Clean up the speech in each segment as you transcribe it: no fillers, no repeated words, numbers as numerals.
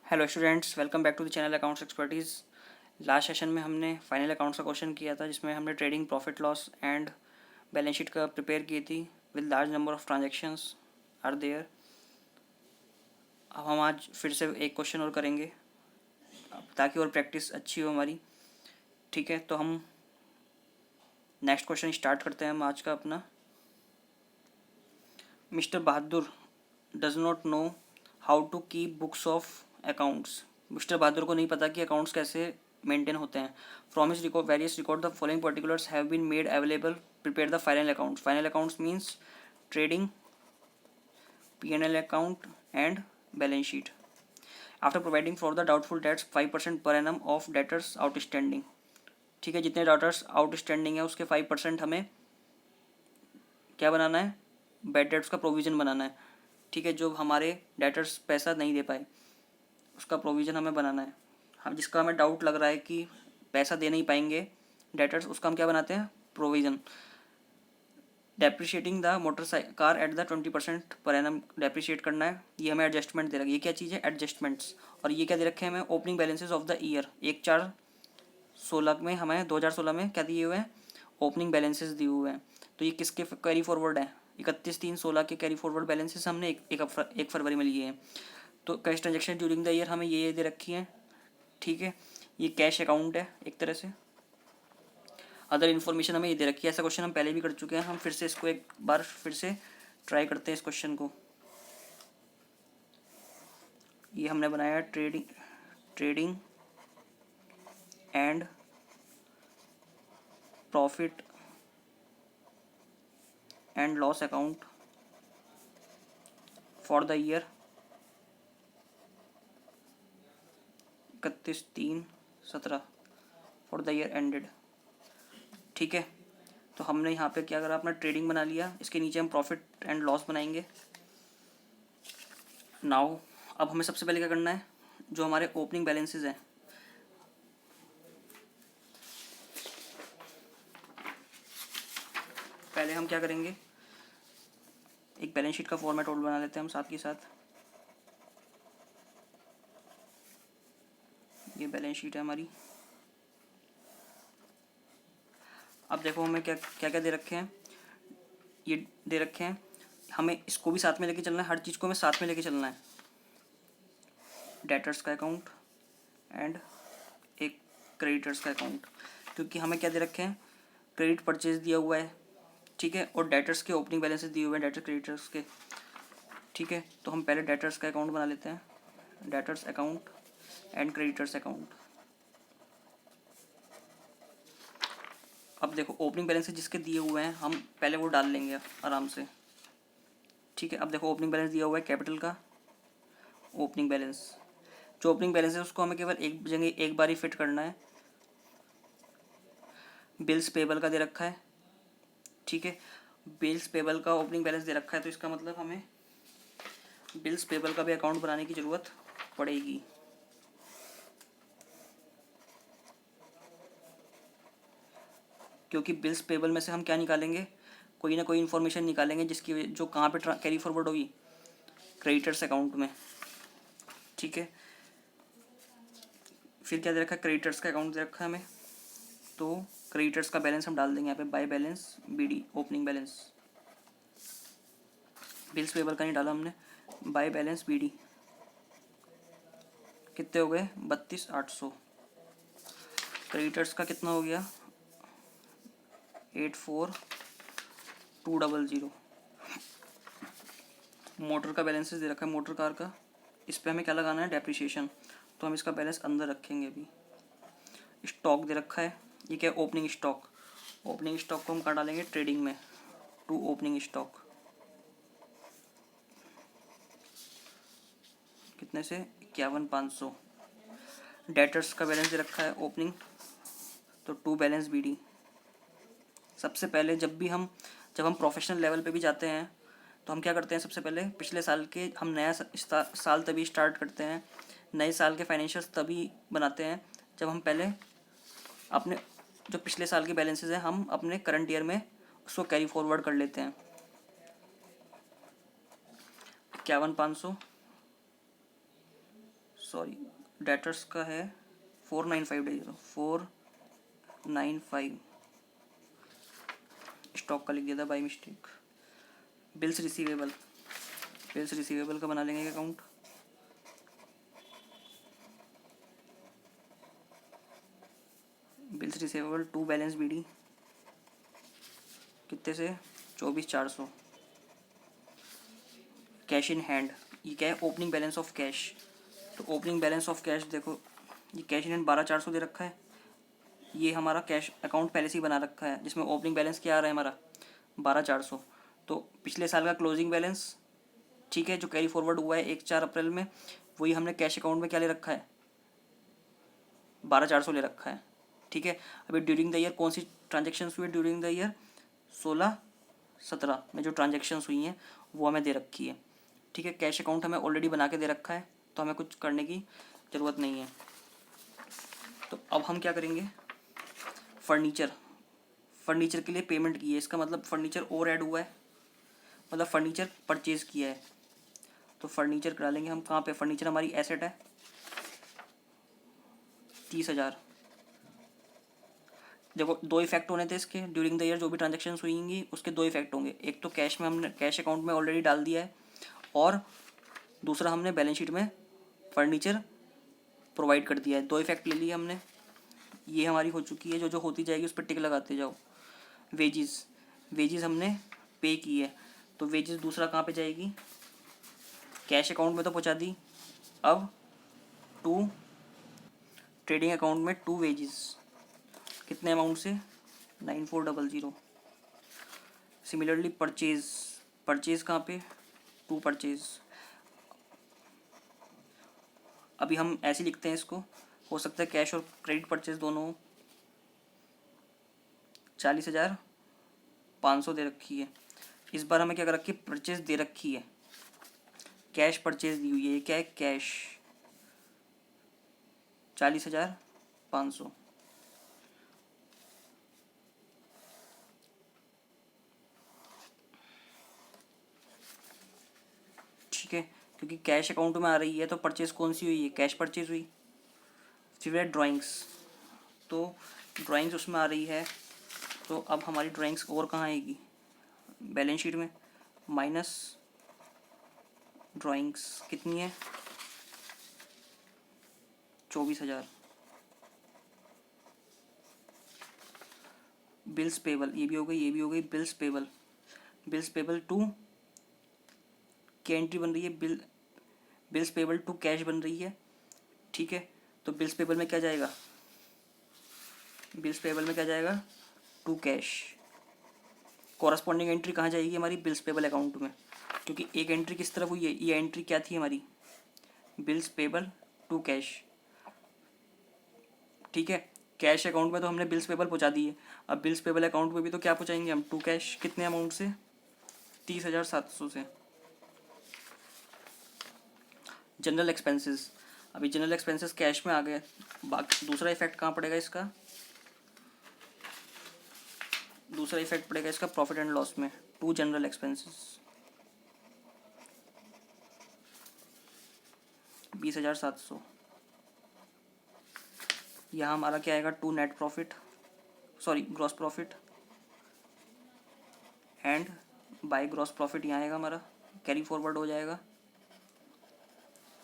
Hello students, welcome back to the channel accounts expertise. Last session में हमने final accounts का question किया था, जिसमें हमने trading, profit loss and balance sheet का प्रिपेयर की थी with large number of transactions are there. अब हम आज फिर से एक क्वेश्चन और करेंगे ताकि और प्रैक्टिस अच्छी हो हमारी। ठीक है, तो हम नेक्स्ट क्वेश्चन स्टार्ट करते हैं हम आज का अपना। Mister Bahadur does not know how to keep books of accounts. Mister Bahadur को नहीं पता कि अकाउंट्स कैसे मेंटेन होते हैं। From his record various record the following particulars have been made available. Prepare the final accounts. Final accounts means trading, P&L account and balance sheet. After providing for the doubtful debts 5% per annum of debtors outstanding. ठीक है, जितने daughters outstanding है उसके 5% हमें क्या बनाना है, bad debts का provision बनाना है। ठीक है, जो हमारे डेटर्स पैसा नहीं दे पाए उसका प्रोविज़न हमें बनाना है। हम जिसका हमें डाउट लग रहा है कि पैसा दे नहीं पाएंगे डेटर्स, उसका हम क्या बनाते हैं, provision. Depreciating the motor car at the 20% per annum depreciate करना है। ये हमें एडजस्टमेंट दे रखा है। ये क्या चीज़ है, एडजस्टमेंट्स। और ये क्या दे रखे हैं हमें, opening balances of the year. 1/4/16 में हमें 2016 में क्या दिए हुए हैं, ओपनिंग बैलेंसेस दिए हुए हैं। तो ये किसके कैरी फॉरवर्ड है, 31/3/16 के कैरी फॉरवर्ड बैलेंसेस हमने 1 फरवरी में लिए हैं। तो cash transaction during the year हमें ये दे रखी है। ठीक है, ये कैश अकाउंट है एक तरह से। अदर इन्फॉर्मेशन हमें ये दे रखी है। ऐसा क्वेश्चन हम पहले भी कर चुके हैं, हम फिर से इसको एक बार फिर से ट्राई करते हैं इस क्वेश्चन को। ये हमने बनाया trading and profit and loss account for the year 31/3/17 for the year ended. ठीक है, तो हमने यहाँ पे क्या करा, अपना ट्रेडिंग बना लिया। इसके नीचे हम प्रॉफिट एंड लॉस बनाएंगे। नाउ अब हमें सबसे पहले क्या करना है, जो हमारे ओपनिंग बैलेंसेज हैं, पहले हम क्या करेंगे, एक बैलेंस शीट का फॉर्मेट और बना लेते हैं हम साथ के साथ। ये बैलेंस शीट है हमारी। अब देखो हमें क्या क्या क्या दे रखे हैं, ये दे रखे हैं। हमें इसको भी साथ में लेके चलना है, हर चीज़ को हमें साथ में लेके चलना है। डेटर्स का अकाउंट एंड एक क्रेडिटर्स का अकाउंट, क्योंकि हमें क्या दे रखे हैं, क्रेडिट परचेज दिया हुआ है। ठीक है, और डेटर्स के ओपनिंग बैलेंसेस दिए हुए हैं, डेटर क्रेडिटर्स के। ठीक है, तो हम पहले डेटर्स का अकाउंट बना लेते हैं, debtors account and creditors account. अब देखो ओपनिंग बैलेंस जिसके दिए हुए हैं हम पहले वो डाल लेंगे आराम से। ठीक है, अब देखो ओपनिंग बैलेंस दिया हुआ है कैपिटल का। ओपनिंग बैलेंस, जो ओपनिंग बैलेंस है उसको हमें केवल एक जगह एक बार ही फिट करना है। बिल्स पेबल का दे रखा है। ठीक है, बिल्स पेबल का ओपनिंग बैलेंस दे रखा है, तो इसका मतलब हमें बिल्स पेबल का भी अकाउंट बनाने की ज़रूरत पड़ेगी। क्योंकि बिल्स पेबल में से हम क्या निकालेंगे, कोई ना कोई इन्फॉर्मेशन निकालेंगे जिसकी जो कहाँ पे कैरी फॉरवर्ड होगी, क्रेडिटर्स अकाउंट में। ठीक है, फिर क्या दे रखा है, क्रेडिटर्स का अकाउंट दे रखा है हमें, तो क्रेडिटर्स का बैलेंस हम डाल देंगे यहाँ पे, by balance BD opening balance. Bills payable का नहीं डाला हमने, बाय बैलेंस BD। कितने हो गए, 32,800। क्रेडिटर्स का कितना हो गया, 84,200। मोटर का बैलेंसेस दे रखा है, मोटर कार का। इस पर हमें क्या लगाना है, डेप्रिसिएशन, तो हम इसका बैलेंस अंदर रखेंगे अभी। स्टॉक दे रखा है, ये क्या है, ओपनिंग स्टॉक। ओपनिंग स्टॉक को हम कहाँ डालेंगे, ट्रेडिंग में, टू ओपनिंग स्टॉक। कितने से, 51,500। डेटर्स का बैलेंस दे रखा है ओपनिंग, तो टू बैलेंस BD। सबसे पहले जब हम प्रोफेशनल लेवल पे भी जाते हैं तो हम क्या करते हैं, सबसे पहले पिछले साल के हम नया साल तभी स्टार्ट करते हैं, नए साल के फाइनेंशियल्स तभी बनाते हैं जब हम पहले अपने जो पिछले साल के बैलेंसेस हैं हम अपने करंट ईयर में उसको कैरी फॉरवर्ड कर लेते हैं। 51,500 सॉरी डेटर्स का है 495 डेज, 495 स्टॉक का लिख दिया था by mistake. Bills receivable, bills receivable का बना लेंगे account. Bills receivable to balance BD कितने से 24,400। कैश इन हैंड, ये क्या है, ओपनिंग बैलेंस ऑफ कैश। तो ओपनिंग बैलेंस ऑफ कैश देखो, ये कैश इन हैंड 12,400 दे रखा है। ये हमारा कैश अकाउंट पहले से ही बना रखा है, जिसमें ओपनिंग बैलेंस क्या आ रहा है हमारा 12,400। तो पिछले साल का क्लोजिंग बैलेंस, ठीक है, जो कैरी फॉरवर्ड हुआ है 1/4 अप्रैल में, वही हमने कैश अकाउंट में क्या ले रखा है 12,400 ले रखा है। ठीक है, अभी ड्यूरिंग द ईयर कौन सी ट्रांजेक्शन्स हुई ड्यूरिंग द ईयर, 16-17 में जो ट्रांजेक्शन्स हुई हैं वो हमें दे रखी है। ठीक है, कैश अकाउंट हमें ऑलरेडी बना के दे रखा है, तो हमें कुछ करने की ज़रूरत नहीं है। तो अब हम क्या करेंगे, फर्नीचर, फर्नीचर के लिए पेमेंट की है, इसका मतलब फर्नीचर और ऐड हुआ है, मतलब फर्नीचर परचेज़ किया है। तो फर्नीचर करा लेंगे हम कहाँ पे, फर्नीचर हमारी एसेट है 30,000। देखो दो इफेक्ट होने थे इसके, ड्यूरिंग द ईयर जो भी ट्रांजेक्शन्स हुई उसके दो इफेक्ट होंगे, एक तो कैश में हमने कैश अकाउंट में ऑलरेडी डाल दिया है, और दूसरा हमने बैलेंस शीट में फर्नीचर प्रोवाइड कर दिया है। दो इफेक्ट ले लिए हमने, ये हमारी हो चुकी है। जो जो होती जाएगी उस पर टिक लगाते जाओ। वेजिस, वेजिस हमने पे की है, तो वेजिस दूसरा कहाँ पे जाएगी, कैश अकाउंट में तो पहुँचा दी, अब टू ट्रेडिंग अकाउंट में टू वेजिस, कितने अमाउंट से 9400। सिमिलरली परचेज, परचेज कहाँ पे, टू परचेज। अभी हम ऐसे लिखते हैं इसको, हो सकता है कैश और क्रेडिट परचेज दोनों हो। 40,500 दे रखी है। इस बार हमें क्या कर रखी है, परचेज दे रखी है, कैश परचेज दी हुई है। क्या है, कैश 40,500। ठीक है, क्योंकि कैश अकाउंट में आ रही है तो परचेज कौन सी हुई है, कैश परचेज हुई। फिर है ड्राइंग्स, तो ड्राइंग्स उसमें आ रही है, तो अब हमारी ड्राइंग्स और कहाँ आएगी, बैलेंस शीट में, माइनस ड्राइंग्स कितनी है 24,000। बिल्स पेबल, ये भी हो गई, ये भी हो गई। Bills payable, bills payable to क्या एंट्री बन रही है, बिल्स पेबल टू कैश बन रही है। ठीक है, तो बिल्स पेबल में क्या जाएगा, बिल्स पेबल में क्या जाएगा, टू कैश। कॉरस्पॉन्डिंग एंट्री कहाँ जाएगी हमारी, बिल्स पेबल अकाउंट में, क्योंकि एक एंट्री किस तरफ हुई है, ये एंट्री क्या थी हमारी, बिल्स पेबल टू कैश। ठीक है, कैश अकाउंट में तो हमने बिल्स पेबल पहुँचा दी है, अब बिल्स पेबल अकाउंट में भी तो क्या पहुँचाएंगे हम, टू कैश। कितने अमाउंट से, 30,700 से। जनरल एक्सपेंसेस, अभी जनरल एक्सपेंसेस कैश में आ गए, बाकी दूसरा इफेक्ट कहाँ पड़ेगा इसका, दूसरा इफेक्ट पड़ेगा इसका प्रॉफिट एंड लॉस में, टू जनरल एक्सपेंसेस 20,700। यहाँ हमारा क्या आएगा, to net profit, sorry gross profit and by gross profit, यहाँ आएगा हमारा, कैरी फॉरवर्ड हो जाएगा,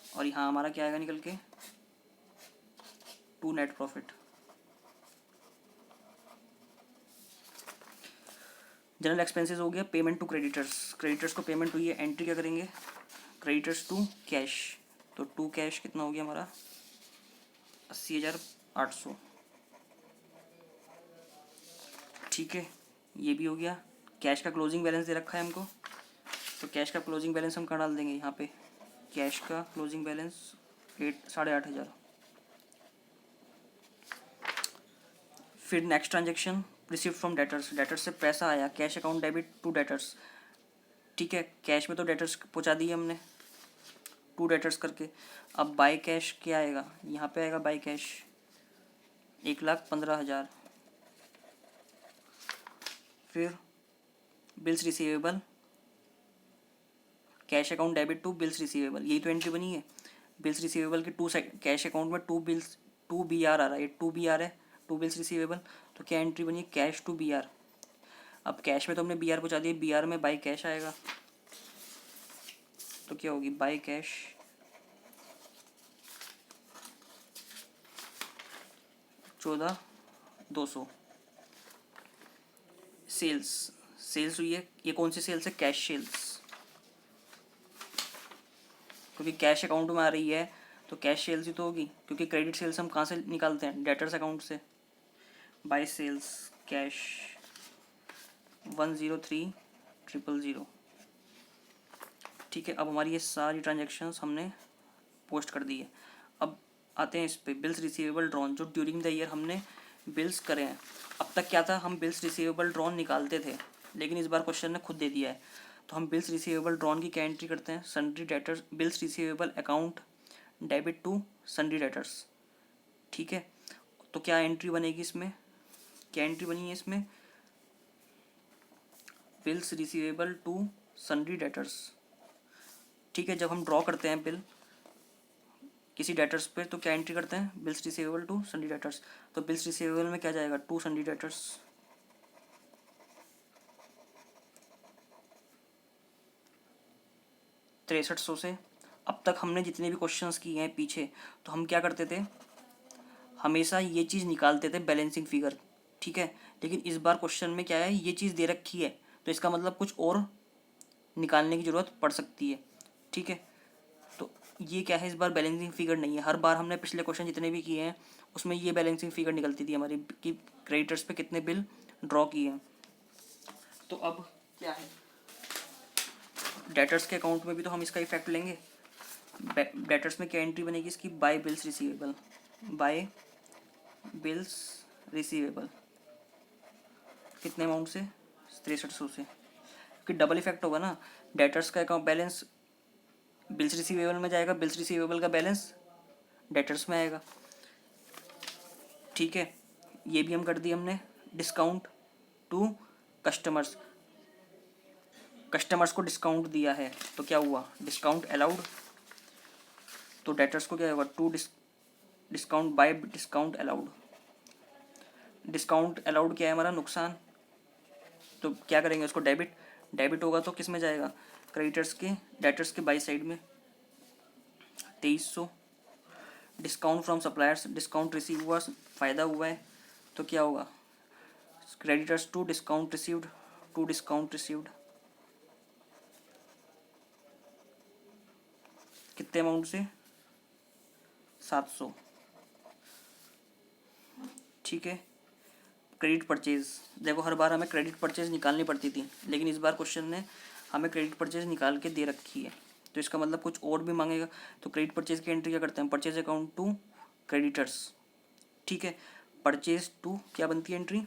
और यहाँ हमारा क्या आएगा निकल के, to net profit. General expenses हो गया। पेमेंट टू क्रेडिटर्स, क्रेडिटर्स को पेमेंट हुई है, एंट्री क्या करेंगे, क्रेडिटर्स टू कैश, तो टू कैश कितना हो गया हमारा 80,800। ठीक है, ये भी हो गया। कैश का क्लोजिंग बैलेंस दे रखा है हमको, तो कैश का क्लोजिंग बैलेंस हम कहाँ डाल देंगे, यहाँ पे कैश का क्लोजिंग बैलेंस 8,500। फिर next transaction, receive from debtors, debtors से पैसा आया, cash account debit to debtors. ठीक है, कैश में तो डेटर्स पहुँचा दिए हमने टू डेटर्स करके। अब बाय कैश क्या आएगा, यहाँ पे आएगा बाय कैश 1,15,000। फिर bills receivable, cash account debit to bills receivable, यही तो एंट्री बनी है। बिल्स रिसीवेबल के कैश अकाउंट में टू बी आर आ रहा है, ये टू बी आर है, टू बिल्स रिसीवेबल। तो क्या एंट्री बनी, कैश टू बी आर। अब कैश में तो हमने बी आर पहुँचा दिया, बी आर में बाई कैश आएगा, तो क्या होगी बाई कैश 14,200। सेल्स हुई है, ये कौन सी सेल्स है, कैश सेल्स, क्योंकि कैश अकाउंट में आ रही है तो कैश सेल्स ही तो होगी, क्योंकि क्रेडिट सेल्स हम कहाँ से निकालते हैं, डेटर्स अकाउंट से। By sales cash 103,000। ठीक है, अब हमारी ये सारी ट्रांजेक्शन्स हमने पोस्ट कर दी है। अब आते हैं इस पे बिल्स रिसीवेबल ड्रॉन, जो ड्यूरिंग द ईयर हमने बिल्स करे हैं। अब तक क्या था, हम बिल्स रिसीवेबल ड्रॉन निकालते थे, लेकिन इस बार क्वेश्चन ने खुद दे दिया है। तो हम बिल्स रिसीवेबल ड्रॉन की क्या एंट्री करते हैं, sundry debtors bills receivable account debit to sundry debtors. ठीक है, तो क्या एंट्री बनेगी इसमें, क्या एंट्री बनी है इसमें, bills receivable to sundry debtors. ठीक है, जब हम ड्रॉ करते हैं बिल किसी डेटर्स पे तो क्या एंट्री करते हैं, bills receivable to sundry debtors. तो बिल्स रिसीवेबल में क्या जाएगा, टू सन्ड्री डेटर्स। 6300 से। अब तक हमने जितने भी क्वेश्चंस किए हैं पीछे, तो हम क्या करते थे, हमेशा ये चीज़ निकालते थे बैलेंसिंग फिगर। ठीक है, लेकिन इस बार क्वेश्चन में क्या है, ये चीज़ दे रखी है, तो इसका मतलब कुछ और निकालने की ज़रूरत पड़ सकती है। ठीक है, तो ये क्या है, इस बार बैलेंसिंग फिगर नहीं है। हर बार हमने पिछले क्वेश्चन जितने भी किए हैं उसमें ये बैलेंसिंग फिगर निकलती थी हमारी कि क्रेडिटर्स पे कितने बिल ड्रॉ किए हैं। तो अब क्या है, डेटर्स के अकाउंट में भी तो हम इसका इफेक्ट लेंगे। डेटर्स में क्या एंट्री बनेगी इसकी, by bills receivable, by bills receivable कितने अमाउंट से, 6300 से, क्योंकि डबल इफेक्ट होगा ना, डेटर्स का अकाउंट बैलेंस बिल्स रिसीवेबल में जाएगा, बिल्स रिसीवेबल का बैलेंस डेटर्स में आएगा। ठीक है, ये भी हम कर दिए हमने। डिस्काउंट टू कस्टमर्स, कस्टमर्स को डिस्काउंट दिया है तो क्या हुआ, डिस्काउंट अलाउड। तो डेटर्स को क्या होगा, to discount by discount allowed. Discount allowed क्या है हमारा, नुकसान, तो क्या करेंगे उसको डेबिट, डेबिट होगा तो किस में जाएगा, क्रेडिटर्स के डेटर्स के बाई साइड में 2300। Discount from suppliers, discount receive हुआ, फ़ायदा हुआ है, तो क्या होगा, creditors to discount received, to discount received कितने अमाउंट से, 700। ठीक है, क्रेडिट परचेज, देखो हर बार हमें क्रेडिट परचेज निकालनी पड़ती थी, लेकिन इस बार क्वेश्चन ने हमें क्रेडिट परचेज निकाल के दे रखी है, तो इसका मतलब कुछ और भी मांगेगा। तो क्रेडिट परचेज की एंट्री क्या करते हैं, परचेज अकाउंट टू क्रेडिटर्स। ठीक है, परचेज टू क्या बनती है एंट्री,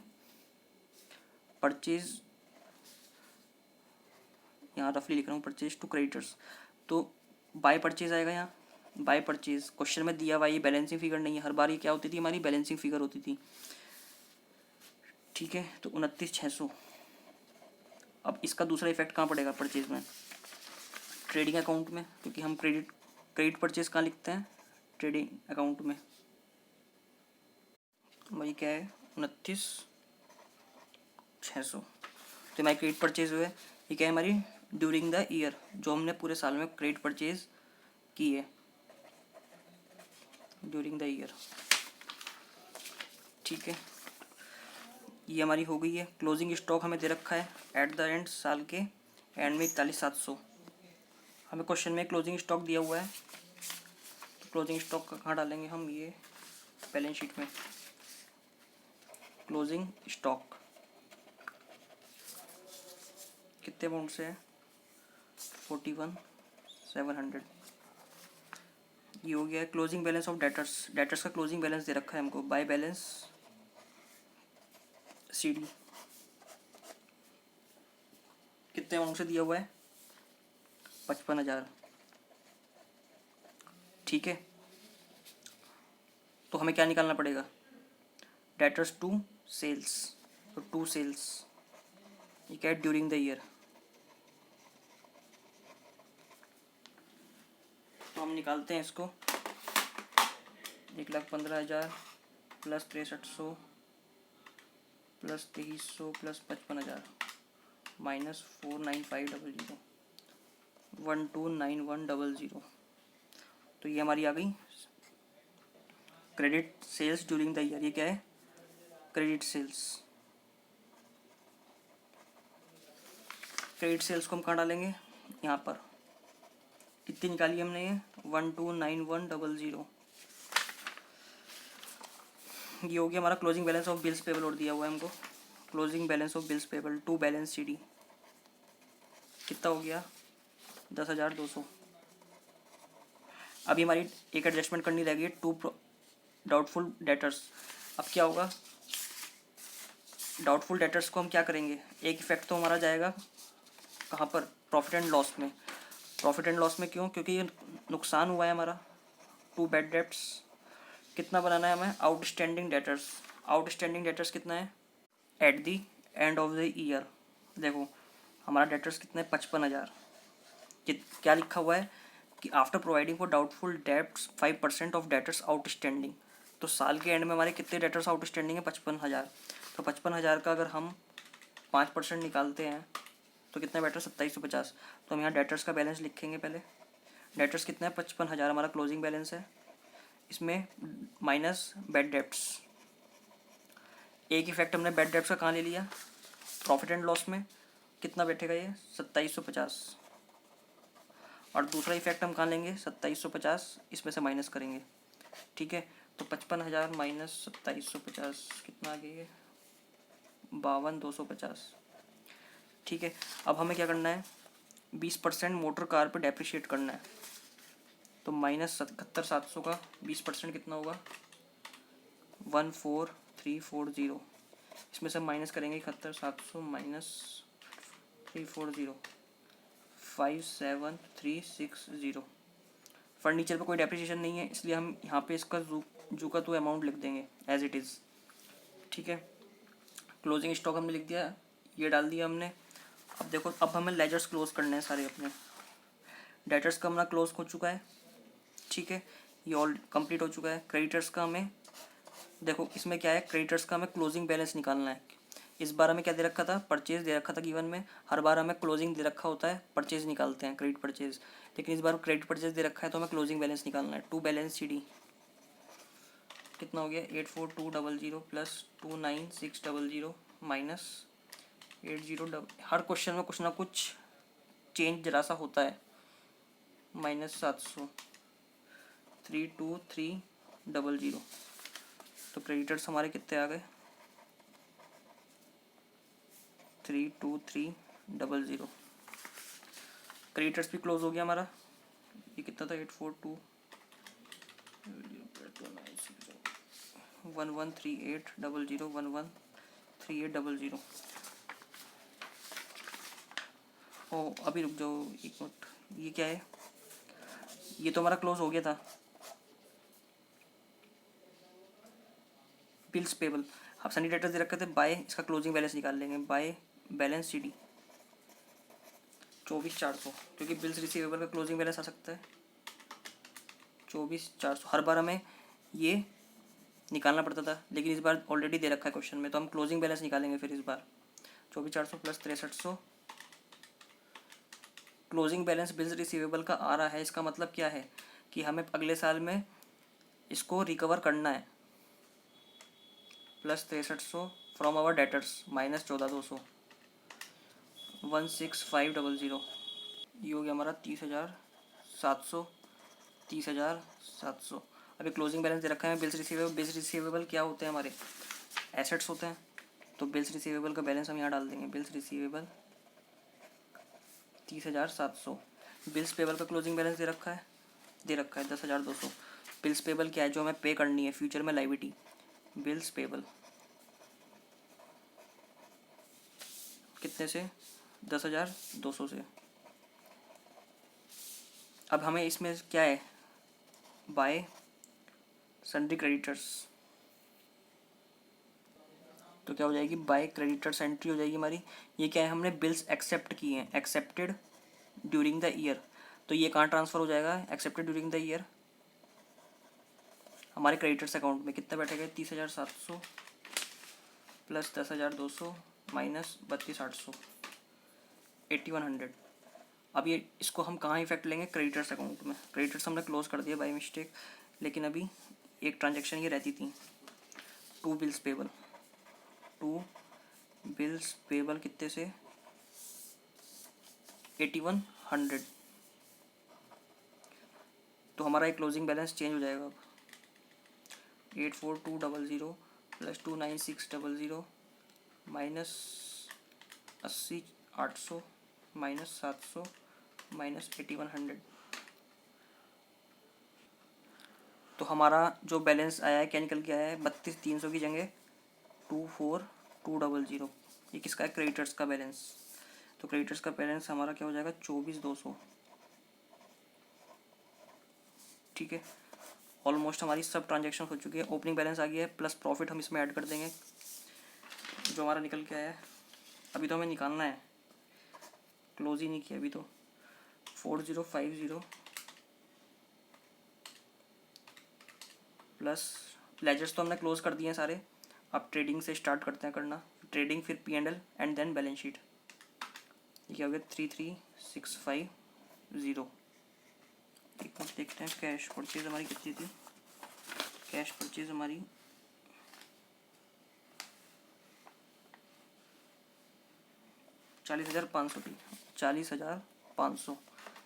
परचेज, यहाँ रफली लिख रहा हूँ, परचेज टू क्रेडिटर्स। तो बाय परचेज आएगा यहाँ, बाय परचेज क्वेश्चन में दिया हुआ, ये बैलेंसिंग फिगर नहीं है, हर बार ये क्या होती थी हमारी बैलेंसिंग फिगर होती थी। ठीक है, तो 29,600। अब इसका दूसरा इफेक्ट कहाँ पड़ेगा परचेज में, ट्रेडिंग अकाउंट में, क्योंकि हम क्रेडिट परचेज कहाँ लिखते हैं, ट्रेडिंग अकाउंट में। वही क्या है, 29,600। तो हमारी क्रेडिट परचेज हुए, ये क्या है हमारी ड्यूरिंग द ईयर, जो हमने पूरे साल में क्रेडिट परचेज की है ड्यूरिंग द ईयर। ठीक है, ये हमारी हो गई है। क्लोजिंग स्टॉक हमें दे रखा है एट द एंड, साल के एंड में 41,700। हमें क्वेश्चन में क्लोजिंग स्टॉक दिया हुआ है, तो क्लोजिंग स्टॉक का कहाँ डालेंगे हम, ये बैलेंस शीट में क्लोजिंग स्टॉक कितने अमाउंट से है, 41,700। ये हो गया है closing balance of debtors, debtors का क्लोजिंग बैलेंस दे रखा है हमको बाय बैलेंस सीडी, कितने अमाउंट से दिया हुआ है, 55,000। ठीक है, तो हमें क्या निकालना पड़ेगा, डेटर्स टू सेल्स, तो टू सेल्स ये क्या है, ड्यूरिंग द ईयर। तो हमने हम निकालते हैं इसको। 1,15,000 प्लस 6300 प्लस 2300 प्लस 55,000 माइनस 49500 129100। तो ये हमारी आ गई credit sales during the year. ये क्या है? Credit sales. क्रेडिट सेल्स को हम कहाँ डालेंगे? यहाँ पर। कितनी निकाली हमने? ये 129100। ये हो गया हमारा closing balance of bills payable और दिया हुआ है हमको closing balance of bills payable to balance sheet. कितना हो गया? 10,200। अभी हमारी एक एडजस्टमेंट करनी रह गई टू डाउटफुल डेटर्स। अब क्या होगा? डाउटफुल डेटर्स को हम क्या करेंगे? एक इफेक्ट तो हमारा जाएगा कहाँ पर? प्रॉफिट एंड लॉस में। प्रॉफिट एंड लॉस में क्यों? क्योंकि ये नुकसान हुआ है हमारा। टू बैड डेट्स कितना बनाना है हमें? Outstanding debtors. आउटस्टैंडिंग डेटर्स कितना है at the end of the year? देखो हमारा डेटर्स कितना है? 55,000। क्या लिखा हुआ है कि after providing for doubtful debts 5% of debtors outstanding. तो साल के एंड में हमारे कितने डेटर्स आउटस्टैंडिंग है? 55,000। तो 55,000 का अगर हम 5% निकालते हैं तो कितना बैठा? 2750। तो हम यहाँ डेटर्स का बैलेंस लिखेंगे पहले। डेटर्स कितना है? 55,000 हमारा क्लोजिंग बैलेंस है। इसमें माइनस बैड डेट्स। एक इफेक्ट हमने बैड डेट्स का कहाँ ले लिया? प्रॉफिट एंड लॉस में। कितना बैठेगा ये? 2750। और दूसरा इफेक्ट हम कहाँ लेंगे? 2750, इसमें से माइनस करेंगे। ठीक है, तो 55,000 माइनस 2750 कितना आ गया? 52,250। ठीक है, अब हमें क्या करना है? 20% मोटर कार पर डेप्रिशिएट करना है। तो माइनस 71,700 का 20% कितना होगा? 14,340। इसमें से माइनस करेंगे 71,700 माइनस 340 57,360। फर्नीचर पे कोई डेप्रिसिएशन नहीं है, इसलिए हम यहाँ पे इसका जू का तो अमाउंट लिख देंगे एज इट इज़। ठीक है, क्लोजिंग स्टॉक हमने लिख दिया, ये डाल दिया हमने। अब देखो, अब हमें लेजर्स क्लोज करने हैं सारे अपने। डेटर्स का हमारा क्लोज हो चुका है। ठीक है, ये ऑल कंप्लीट हो चुका है। क्रेडिटर्स का हमें देखो, इसमें क्या है? क्रेडिटर्स का हमें क्लोजिंग बैलेंस निकालना है। इस बार हमें क्या दे रखा था? परचेज दे रखा था गिवन में। हर बार हमें क्लोजिंग दे रखा होता है, परचेज निकालते हैं, क्रेडिट परचेज। लेकिन इस बार क्रेडिट परचेज दे रखा है तो हमें क्लोजिंग बैलेंस निकालना है। टू बैलेंस सी डी कितना हो गया? 84,200 प्लस 29,600 माइनस 80। हर क्वेश्चन में कुछ ना कुछ चेंज जरा सा होता है। माइनस 700 32,300। तो क्रेडिटर्स हमारे कितने आ गए? 32,300। क्रेडिटर्स भी क्लोज हो गया हमारा। ये कितना था? 842 113800 113800। ओ अभी रुक जाओ एक मिनट, ये क्या है? ये तो हमारा क्लोज हो गया था। बिल्स पेबल, आप सनी डेटर्स दे रखे थे बाय, इसका क्लोजिंग बैलेंस निकाल लेंगे। बाय बैलेंस सी डी 24,400, क्योंकि बिल्स रिसीवेबल का क्लोजिंग बैलेंस आ सकता है 24,400। हर बार हमें ये निकालना पड़ता था, लेकिन इस बार ऑलरेडी दे रखा है क्वेश्चन में, तो हम क्लोजिंग बैलेंस निकालेंगे फिर इस बार। 24,400 plus 6300। Closing balance bills receivable का आ रहा है, इसका मतलब क्या है कि हमें अगले साल में इसको रिकवर करना है। Plus 6300 from our debtors minus 14,200 16,500। ये हो गया हमारा 30,700 30,700। अभी क्लोजिंग बैलेंस दे रखा है बिल्स रिसीवेबल। बिल्स रिसीवेबल क्या होते हैं? हमारे एसेट्स होते हैं। तो बिल्स रिसीवेबल का बैलेंस हम यहाँ डाल देंगे। Bills receivable 30,700। बिल्स पेबल का क्लोजिंग बैलेंस दे रखा है 10,200। बिल्स पेबल क्या है? जो हमें पे करनी है फ्यूचर में लाइबिलिटी। बिल्स पेबल कितने से? 10,200 से। अब हमें इसमें क्या है? Bye sundry creditors. तो क्या हो जाएगी? बाय क्रेडिटर्स एंट्री हो जाएगी हमारी। ये क्या है? हमने बिल्स एक्सेप्ट किए हैं, एक्सेप्टेड ड्यूरिंग द ईयर। तो ये कहाँ ट्रांसफ़र हो जाएगा, एक्सेप्टेड ड्यूरिंग द ईयर, हमारे क्रेडिटर्स अकाउंट में कितना बैठेगा, 30,700 प्लस 10,200 माइनस 32,800, 8100। अब ये इसको हम कहाँ इफेक्ट लेंगे, क्रेडिटर्स अकाउंट में। क्रेडिटर्स हमने क्लोज कर दिया बाय मिस्टेक, लेकिन अभी एक ट्रांजैक्शन ये रहती थी, to bills payable. To bills payable कितने से, 8100। तो हमारा एक क्लोजिंग बैलेंस चेंज हो जाएगा अब, 84200 प्लस 29600 माइनस 80,800 माइनस 700 माइनस 8100। तो हमारा जो बैलेंस आया है क्या निकल के आया है, 32,300 की जगह 24,200। ये किसका है, क्रेडिटर्स का बैलेंस। तो क्रेडिटर्स का बैलेंस हमारा क्या हो जाएगा, 24,200। ठीक है, ऑलमोस्ट हमारी सब ट्रांजेक्शन हो चुकी है। ओपनिंग बैलेंस आ गया है, प्लस प्रॉफिट हम इसमें ऐड कर देंगे जो हमारा निकल के आया है। अभी तो हमें निकालना है, क्लोज ही नहीं किया अभी तो। 4050 प्लस लेजर्स तो हमने क्लोज कर दिए हैं सारे। अब ट्रेडिंग से स्टार्ट करते हैं करना, ट्रेडिंग फिर P&L and then balance sheet. ये क्या हो गया, 33,650। एक मिनट देखते हैं कैश परचेज हमारी कितनी थी। कैश परचेज हमारी 40,500 थी, 40,500।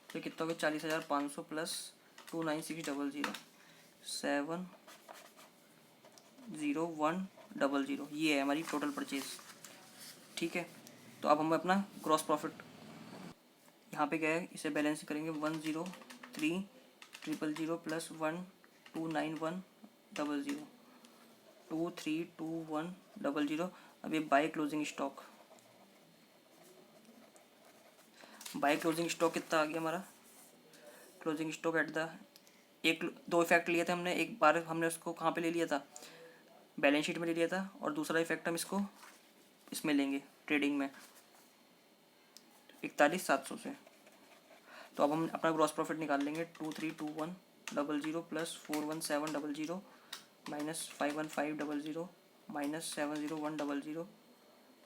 तो कितना हो गया, 40,500 प्लस 29600 70100, ये है हमारी टोटल परचेज। ठीक है, तो अब हम अपना ग्रॉस प्रॉफिट यहाँ पे क्या है, इसे बैलेंस करेंगे, 103,000 प्लस 129100 232100। अब ये by closing stock, by closing stock कितना आ गया हमारा, क्लोजिंग स्टॉक एट द, एक दो इफेक्ट लिए थे हमने। एक बार हमने उसको कहाँ पे ले लिया था, बैलेंस शीट में ले लिया था, और दूसरा इफेक्ट हम इसको इसमें लेंगे ट्रेडिंग में, 41,700 से। तो अब हम अपना ग्रॉस प्रॉफिट निकाल लेंगे, 232100 प्लस 41700 माइनस 51500 माइनस 70100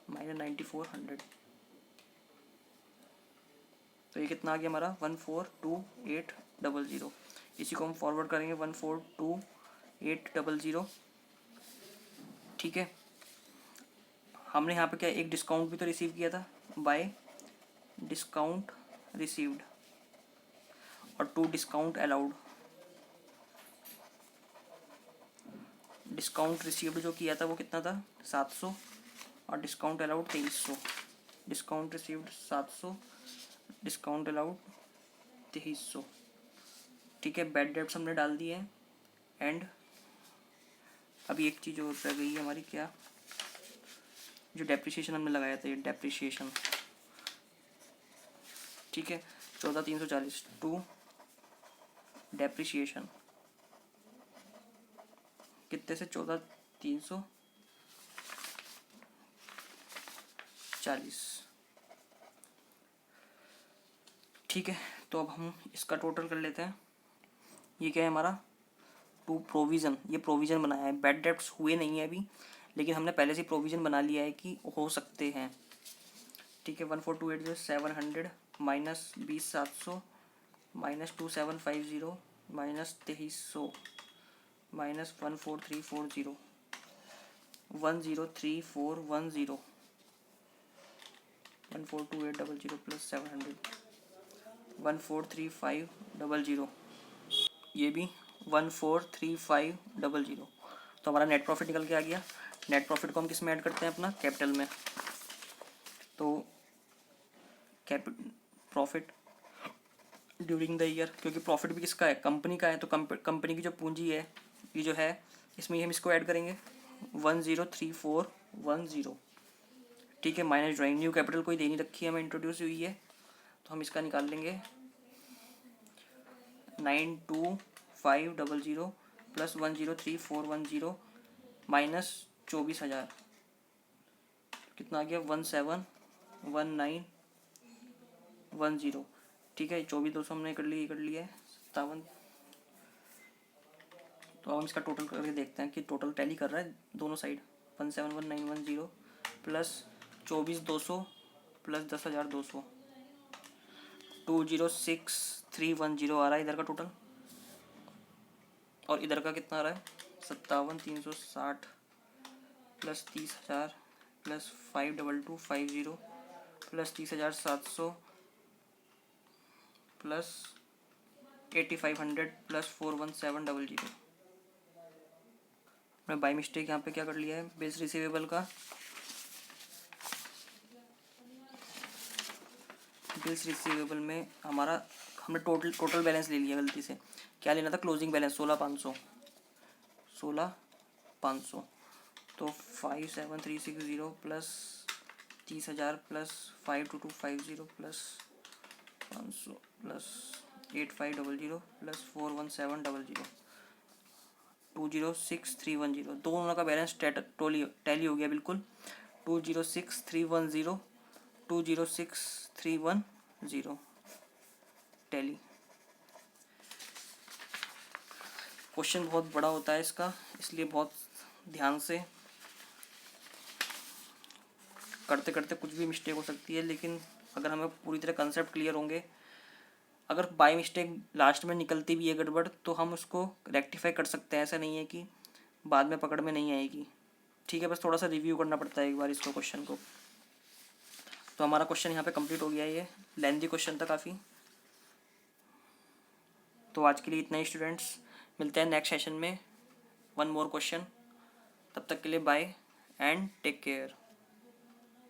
माइनस 9400। तो ये कितना आ गया हमारा, 142800। इसी को हम फॉरवर्ड करेंगे 142800। ठीक है, हमने यहाँ पे क्या एक डिस्काउंट भी तो रिसीव किया था, बाय डिस्काउंट रिसीव्ड, और 2 डिस्काउंट अलाउड। डिस्काउंट रिसीव्ड जो किया था वो कितना था, 700, और discount allowed 2300। Discount received 700, discount allowed 2300। ठीक है, बैड डेब्ट्स हमने डाल दिए हैं। एंड अभी एक चीज़ और रह गई है हमारी, क्या, जो डेप्रिसिएशन हमने लगाया था, ये डेप्रिसिएशन। ठीक है, 14,340 टू डेप्रिसिएशन कितने से, 14,340। ठीक है, तो अब हम इसका टोटल कर लेते हैं। ये क्या है हमारा, टू प्रोविज़न, ये प्रोविज़न बनाया है, बैड डेब्ट्स हुए नहीं है अभी, लेकिन हमने पहले से प्रोविज़न बना लिया है कि हो सकते हैं। ठीक है, 14,280 700 minus 20,700 minus 2750 minus 2300 minus 14340 103,410 142800 plus 700 143500, ये भी 143500। तो हमारा नेट प्रॉफिट निकल के आ गया। नेट प्रॉफिट को हम किस में ऐड करते हैं, अपना कैपिटल में। तो प्रॉफिट ड्यूरिंग द ईयर, क्योंकि प्रॉफिट भी किसका है, कंपनी का है, तो कंपनी की जो पूंजी है ये जो है, इसमें हम इसको ऐड करेंगे 103410। ठीक है, माइनस ड्राइंग, न्यू कैपिटल कोई दे नहीं रखी है, हमें इंट्रोड्यूस हुई है, तो हम इसका निकाल लेंगे 92500 प्लस 103410 माइनस 24,000, कितना आ गया, 171910। ठीक है, 24,200 हमने कर लिया है 57। तो हम इसका टोटल करके देखते हैं कि टोटल टैली कर रहा है दोनों साइड। 171910 प्लस 24,200 प्लस 10,200, 206,310 आ रहा है इधर का टोटल। और इधर का कितना आ रहा है 57,360 plus 30,000 plus 52250 plus 30,700 plus 8,500 plus 41700। मैं बाई मिस्टेक यहाँ पे क्या कर लिया है, बिल्स रिसीवेबल का, बिल्स रिसीवेबल में हमारा हमने टोटल बैलेंस ले लिया गलती से। क्या लेना था, क्लोजिंग बैलेंस 16,500। तो 57360 plus 30,000 plus 52250 plus 500 plus 8500 plus 41700, 206,310। दोनों का बैलेंस टैली हो गया बिल्कुल। 206,310 206,310 टैली। क्वेश्चन बहुत बड़ा होता है इसका, इसलिए बहुत ध्यान से करते करते कुछ भी मिस्टेक हो सकती है, लेकिन अगर हमें पूरी तरह कंसेप्ट क्लियर होंगे, अगर बाई मिस्टेक लास्ट में निकलती भी है गड़बड़ तो हम उसको रेक्टिफाई कर सकते हैं, ऐसा नहीं है कि बाद में पकड़ में नहीं आएगी। ठीक है, बस थोड़ा सा रिव्यू करना पड़ता है एक बार इसको, क्वेश्चन को। तो हमारा क्वेश्चन यहाँ पे कंप्लीट हो गया है, ये लेंथी क्वेश्चन था काफ़ी। तो आज के लिए इतना ही स्टूडेंट्स, मिलते हैं नेक्स्ट सेशन में वन मोर क्वेश्चन। तब तक के लिए बाय एंड टेक केयर।